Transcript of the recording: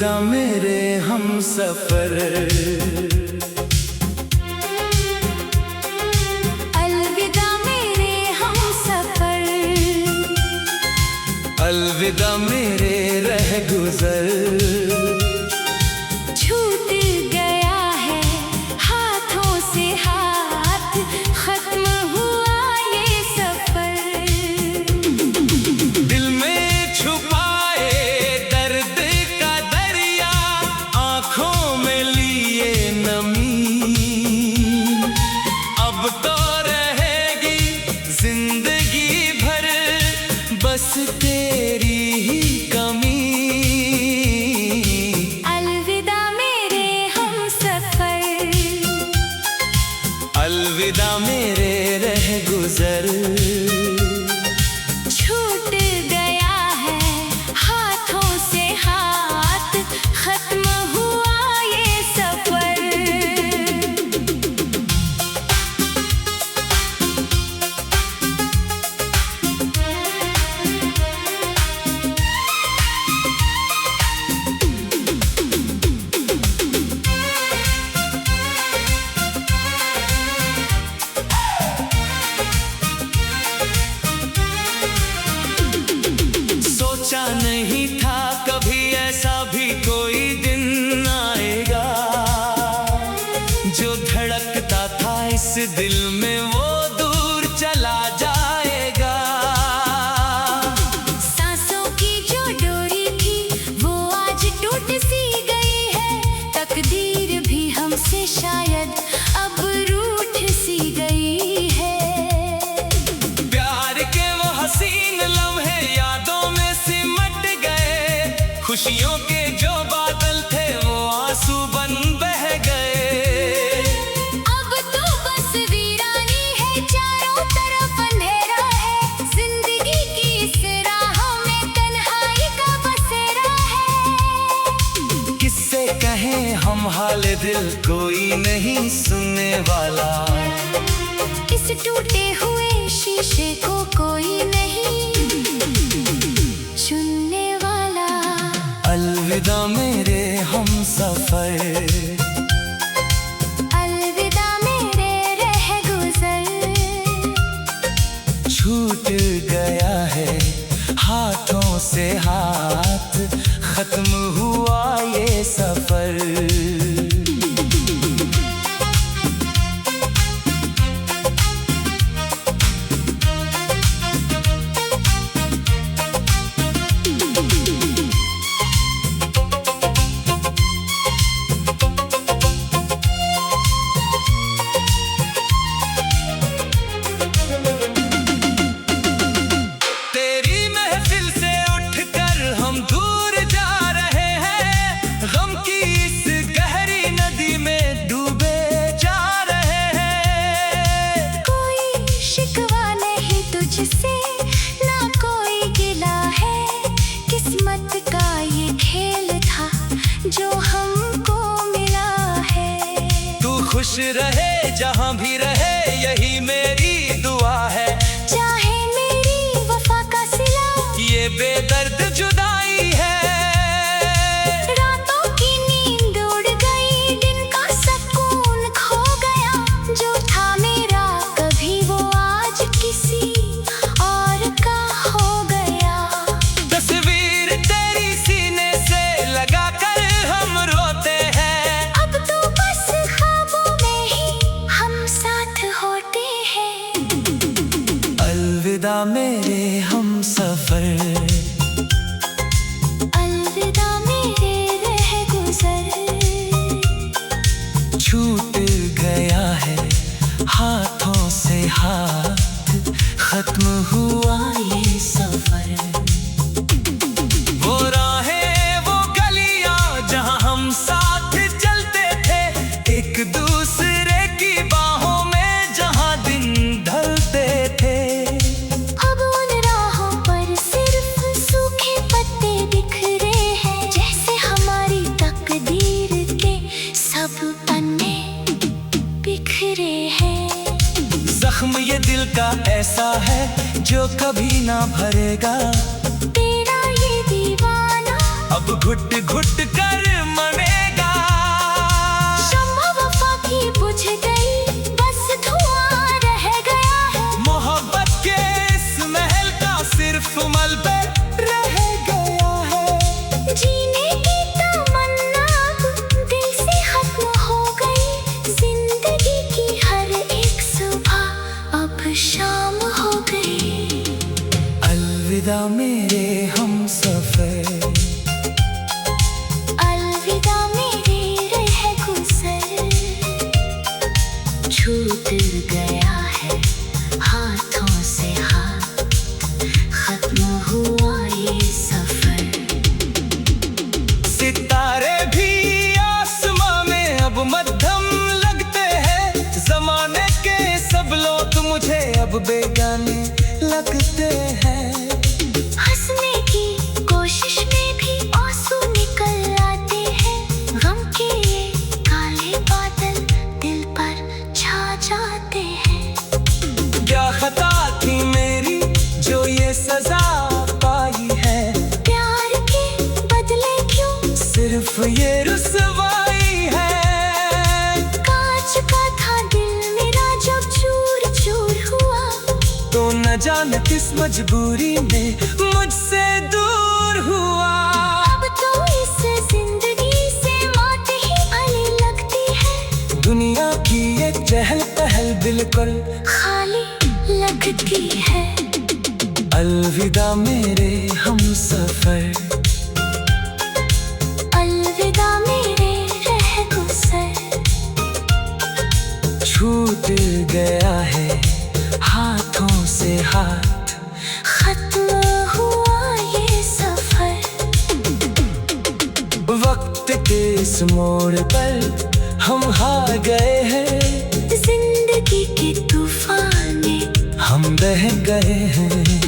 अलविदा मेरे हमसफर, अलविदा मेरे हमसफर, अलविदा मेरे रह गुजर। छूट गया है हाथों से हाथ, खत्म हुआ ये सफर। दिल में छुपाए दर्द का दरिया, आंखों में लिए नमी, अब तो रहेगी जिंदगी भर बस तेरी ही कमी। अलविदा मेरे हमसफर, अलविदा मेरे रह गुजर। छूट गया है हाथों से हाथ, खत्म हुआ ये सफर। सोचा नहीं था कभी ऐसा भी कोई दिन आएगा, जो धड़कता था इस दिल में वो दूर चला जाएगा। सांसों की जो डोरी थी वो आज टूट सी गई है, तकदीर भी हमसे शायद अब रूठ सी गई है। प्यार के वो हसीन लम्हे यादों में सिमट गए, खुशियों के जो बादल थे वो आंसू बन बह गए। अब तो बस वीरानी है, चारों तरफ अंधेरा है, जिंदगी की इस राहों में तन्हाई का बसेरा है। किससे कहें हम हाल दिल, कोई नहीं सुनने वाला। इस टूटे हुए शीशे को कोई नहीं चुनने वाला। अलविदा मेरे हमसफर, अलविदा मेरे रह गुजर। छूट गया है हाथों से हाथ, खत्म हुआ ये सफर। तेरी महफिल से उठकर हम दूर जा रहे हैं, गम की इस गहरी नदी में डूबे जा रहे हैं। कोई शिकवा नहीं तुझसे, ना कोई गिला है, किस्मत का ये खेल था जो हमको मिला है। तू खुश रहे जहां भी रहे, यही मेरी दुआ है। चाहे मेरी वफा का सिला ये बेदर्द जुदाई है, रातों की नींद उड़ गई, दिन का सुकून खो गया। जो था मेरा कभी वो आज किसी और का हो गया। तस्वीर तेरी सीने से लगा कर हम रोते हैं। अब तो बस ख्वाबों में ही हम साथ होते हैं। अलविदा मेरे हमसफर, अलविदा मेरे रह गुजर। छूट गया है हाथों से हाथ, खत्म हुआ ये सफर। वो राहें वो गलियां जहां हम साथ चलते थे, एक दूसरे की बाहों में जहां दिन ढलते थे। अब उन राहों पर सिर्फ सूखे पत्ते बिखरे हैं, जैसे हमारी तकदीर के सब पन्ने बिखरे हैं। जख्म ये दिल का ऐसा है जो कभी ना भरेगा, तेरा ये दीवाना अब घुट घुट कर मरेगा। शम्मा वफा की बुझ गई, बस धुआं रह गया है। मोहब्बत के इस महल का सिर्फ मलबे रह गया है। जीने की तमन्ना अब दिल से खत्म हो गई। जिंदगी की हर एक सुबह अब शाम हो गई। अलविदा मेरे हमसफर, अलविदा मेरे रहगुज़र। छूट गया है हाथों से हाथ, खत्म हुआ ये सफर। सितारे भी आसमां में अब मध्यम लगते हैं। जमाने के सब लोग मुझे अब बेगाने लगते हैं। हंसने की कोशिश में भी आंसू निकल आते हैं। गम के ये काले बादल दिल पर छा जाते हैं। क्या खता थी मेरी जो ये सजा पाई है। प्यार के बदले क्यों सिर्फ ये रुसवाई है। कांच का था दिल मेरा जब चूर चूर हुआ। तो न जाने किस मजबूरी में मुझसे दूर हुआ। अब तो इस जिंदगी से मौत ही भली लगती है। दुनिया की ये चहल पहल बिल्कुल खाली लगती है। अलविदा मेरे हमसफर, अलविदा मेरे रहगुज़र। छूट गया है हाथों से हाथ, खत्म हुआ ये सफर। वक्त के इस मोड़ पर हम हार गए हैं। जिंदगी के तूफान में हम बह गए हैं।